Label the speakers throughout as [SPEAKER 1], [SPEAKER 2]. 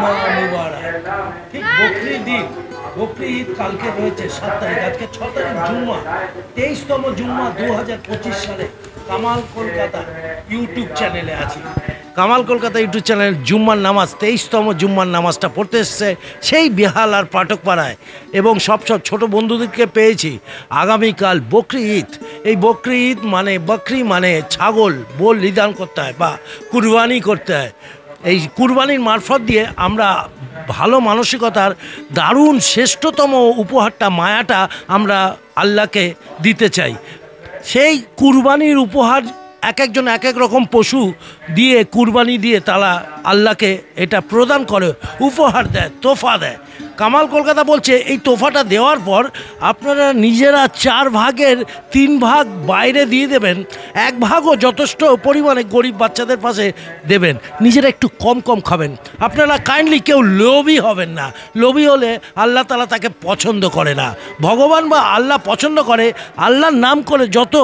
[SPEAKER 1] জুম্মা মুবারক। ঠিক বকরির ঈদ, বকরি ঈদ কালকে রয়েছে 7 তারিখ, আজকে 6 তারিখ জুম্মা, 23তম জুম্মা 2025 সালে। কামাল কলকাতা ইউটিউব চ্যানেলে আছি। কামাল কলকাতা ইউটিউব চ্যানেল জুম্মার নামাজ 23তম জুম্মার নামাজটা পড়তে এসছে সেই বেহাল আর পাঠকপাড়ায়, এবং সব ছোট বন্ধুদেরকে পেয়েছি। আগামীকাল বকরি ঈদ। এই বকরি ঈদ মানে বকরি মানে ছাগল বলিদান করতে হয় বা কুরবানি করতে হয়। এই কুরবানির মারফত দিয়ে আমরা ভালো মানসিকতার দারুণ শ্রেষ্ঠতম উপহারটা, মায়াটা আমরা আল্লাহকে দিতে চাই। সেই কুরবানির উপহার এক একজন এক এক রকম পশু দিয়ে কুরবানি দিয়ে তারা আল্লাহকে এটা প্রদান করে, উপহার দেয়, তোফা দেয়। কামাল কলকাতা বলছে এই তোফাটা দেওয়ার পর আপনারা নিজেরা 4 ভাগের 3 ভাগ বাইরে দিয়ে দেবেন, 1 ভাগও যথেষ্ট পরিমাণে গরিব বাচ্চাদের পাশে দেবেন, নিজেরা একটু কম কম খাবেন। আপনারা কাইন্ডলি কেউ লোভী হবেন না। লোভী হলে আল্লাহ তাআলা তাকে পছন্দ করে না। ভগবান বা আল্লাহ পছন্দ করে আল্লাহর নাম করে যত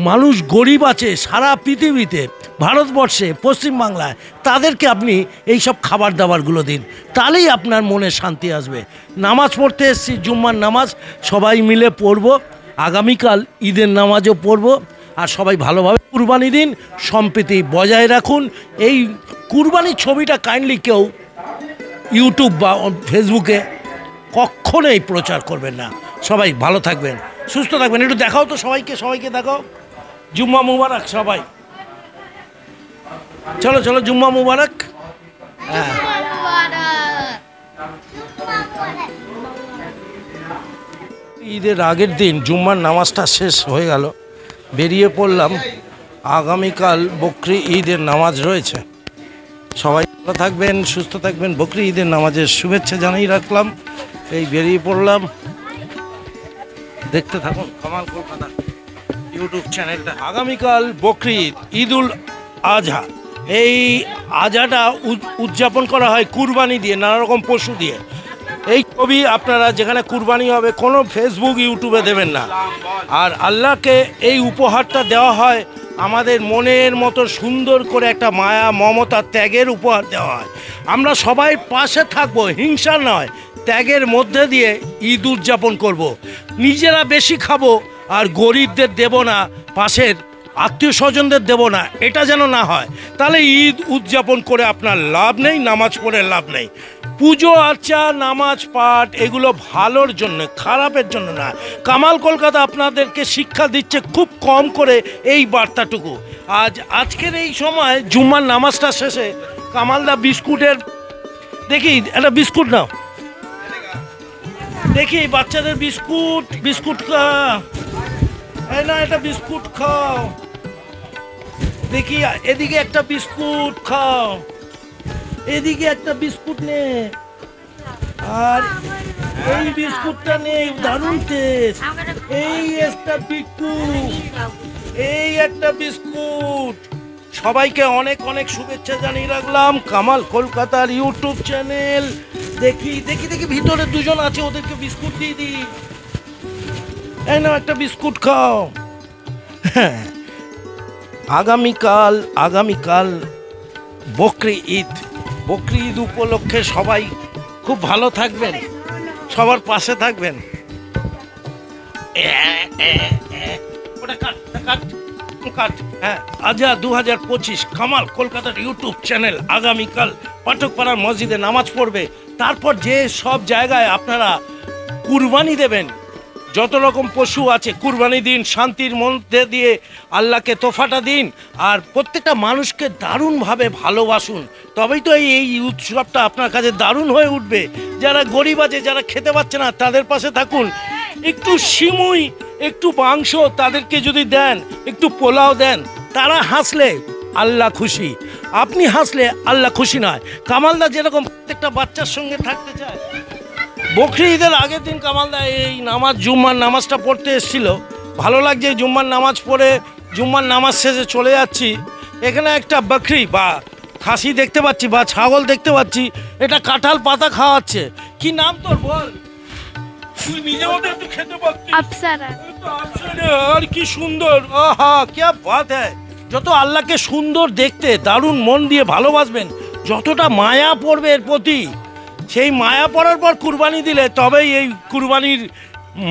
[SPEAKER 1] মানুষ গরিব আছে সারা পৃথিবীতে, ভারতবর্ষে, পশ্চিমবাংলায়, তাদেরকে আপনি এই সব খাবার দাবারগুলো দিন, তাহলেই আপনার মনে শান্তি আসবে। নামাজ পড়তে এসেছি, জুম্মার নামাজ সবাই মিলে পড়ব, আগামীকাল ঈদের নামাজও পড়ব। আর সবাই ভালোভাবে কুরবানি দিন, সম্প্রীতি বজায় রাখুন। এই কুরবানির ছবিটা কাইন্ডলি কেউ ইউটিউব বা ফেসবুকে কখনোই প্রচার করবেন না। সবাই ভালো থাকবেন, সুস্থ থাকবেন। একটু দেখাও তো সবাইকে দেখাও। জুম্মা মুবারক সবাই। চলো চলো, জুম্মা মুবারক। হ্যাঁ, ঈদের আগের দিন জুম্মার নামাজটা শেষ হয়ে গেল, বেরিয়ে পড়লাম। আগামীকাল বকরি ঈদের নামাজ রয়েছে। সবাই ভালো থাকবেন, সুস্থ থাকবেন। বকরি ঈদের নামাজের শুভেচ্ছা জানিয়ে রাখলাম। এই বেরিয়ে পড়লাম। দেখতে থাকুন কামাল কলকাতা ইউটিউব চ্যানেলটা। আগামীকাল বকরি ঈদ, ঈদুল আজহা। এই আজহাটা উদযাপন করা হয় কুরবানি দিয়ে, নানা রকম পশু দিয়ে। এই ছবি আপনারা যেখানে কুরবানি হবে কোনো ফেসবুক ইউটিউবে দেবেন না। আর আল্লাহকে এই উপহারটা দেওয়া হয় আমাদের মনের মতো সুন্দর করে একটা মায়া, মমতা, ত্যাগের উপহার দেওয়া হয়। আমরা সবাই পাশে থাকবো, হিংসা নয়, ত্যাগের মধ্যে দিয়ে ঈদ উদযাপন করব। নিজেরা বেশি খাবো আর গরিবদের দেব না, পাশের আত্মীয় স্বজনদের দেব না, এটা যেন না হয়। তাহলে ঈদ উদযাপন করে আপনার লাভ নেই, নামাজ পড়ে লাভ নেই। পুজো আর্চা, নামাজ পাঠ এগুলো ভালোর জন্য, খারাপের জন্য না। কামাল কলকাতা আপনাদেরকে শিক্ষা দিচ্ছে খুব কম করে এই বার্তাটুকু। আজকের এই সময় জুম্মার নামাজটা শেষে কামালদা বিস্কুটের, দেখি একটা বিস্কুট নাও, দেখি বাচ্চাদের বিস্কুট এই না, একটা বিস্কুট খাও, দেখি এদিকে একটা বিস্কুট খাও, এদিকে একটা বিস্কুট নে, আর এই বিস্কুটটা নে, দারুণ টেস্ট। এই একটা বিস্কুট, এই একটা বিস্কুট। সবাইকে অনেক অনেক শুভেচ্ছা জানিয়ে রাখলাম। কামাল কলকাতার ইউটিউব চ্যানেল। দেখি দেখি দেখি ভিতরে দুজন আছে, ওদেরকে বিস্কুট দিয়ে দিই। এই নাও একটা বিস্কুট খাও। হ্যাঁ, আগামীকাল বকরি ঈদ। বকরি ঈদ উপলক্ষে সবাই খুব ভালো থাকবেন, সবার পাশে থাকবেন। ওটা কাট। হ্যাঁ, আজহা 2025 কামাল কলকাতার ইউটিউব চ্যানেল। আগামীকাল পাঠকপাড়ার মসজিদে নামাজ পড়বে। তারপর যে সব জায়গায় আপনারা কুরবানি দেবেন, যত রকম পশু আছে কুরবানি দিন, শান্তির মধ্যে দিয়ে আল্লাহকে তোফাটা দিন। আর প্রত্যেকটা মানুষকে দারুণভাবে ভালোবাসুন, তবেই তো এই উৎসবটা আপনার কাছে দারুণ হয়ে উঠবে। যারা গরিব আছে, যারা খেতে পাচ্ছে না, তাদের পাশে থাকুন। একটু সিমুই, একটু মাংস তাদেরকে যদি দেন, একটু পোলাও দেন, তারা হাসলে আল্লাহ খুশি। আপনি হাসলে আল্লাহ খুশি নয়। কামালদা যেরকম প্রত্যেকটা বাচ্চার সঙ্গে থাকতে চায়, বকরি ঈদের আগের দিন কামালদা এই জুম্মার নামাজটা পড়তে এসেছিল। ভালো লাগছে। জুম্মার নামাজ পড়ে জুম্মার নামাজ শেষে চলে যাচ্ছি। এখানে একটা বকরি বা খাসি দেখতে পাচ্ছি বা ছাগল দেখতে পাচ্ছি, এটা কাঁঠাল পাতা খাওয়াচ্ছে। কি নাম তোর বল? তুই নিজে ওটা একটু খেতে পাচ্ছিস?
[SPEAKER 2] আফসারা।
[SPEAKER 1] আর কি সুন্দর, আহা কি বাত হ্যায়। যত আল্লাহকে সুন্দর দেখতে, দারুণ মন দিয়ে ভালোবাসবেন, যতটা মায়া পড়বে এর প্রতি, সেই মায়া পড়ার পর কুরবানি দিলে তবেই এই কুরবানির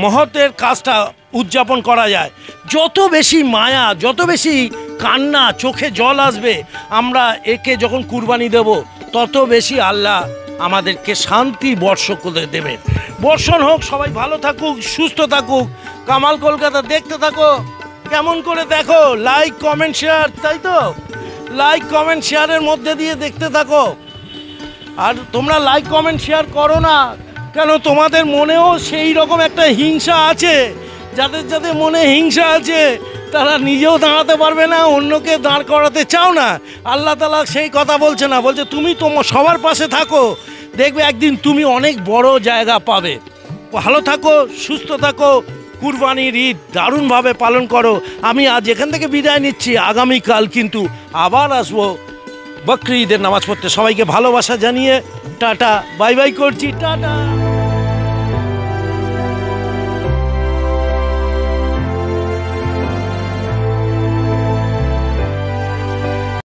[SPEAKER 1] মহতের কাজটা উদযাপন করা যায়। যত বেশি মায়া, যত বেশি কান্না, চোখে জল আসবে আমরা একে যখন কুরবানি দেব, তত বেশি আল্লাহ আমাদেরকে শান্তি বর্ষ করে দেবেন। বর্ষণ হোক, সবাই ভালো থাকুক, সুস্থ থাকুক। কামাল কলকাতা দেখতে থাকো। কেমন করে দেখো? লাইক, কমেন্ট, শেয়ার, তাই তো? লাইক, কমেন্ট, শেয়ারের মধ্যে দিয়ে দেখতে থাকো। আর তোমরা লাইক, কমেন্ট, শেয়ার করো না কেন? তোমাদের মনেও সেই রকম একটা হিংসা আছে। যাদের যাদের মনে হিংসা আছে তারা নিজেও দাঁড়াতে পারবে না, অন্যকে দাঁড় করাতে চাও না। আল্লাহ তাআলা সেই কথা বলছে না, বলছে তুমি তোমার সবার পাশে থাকো, দেখবে একদিন তুমি অনেক বড় জায়গা পাবে। ভালো থাকো, সুস্থ থাকো। কুরবানির ঈদ দারুণভাবে পালন করো। আমি আজ এখান থেকে বিদায় নিচ্ছি, আগামীকাল কিন্তু আবার আসবো বকরি ঈদের নামাজ পড়তে। সবাইকে ভালোবাসা জানিয়ে টাটা বাই বাই করছি। টাটা।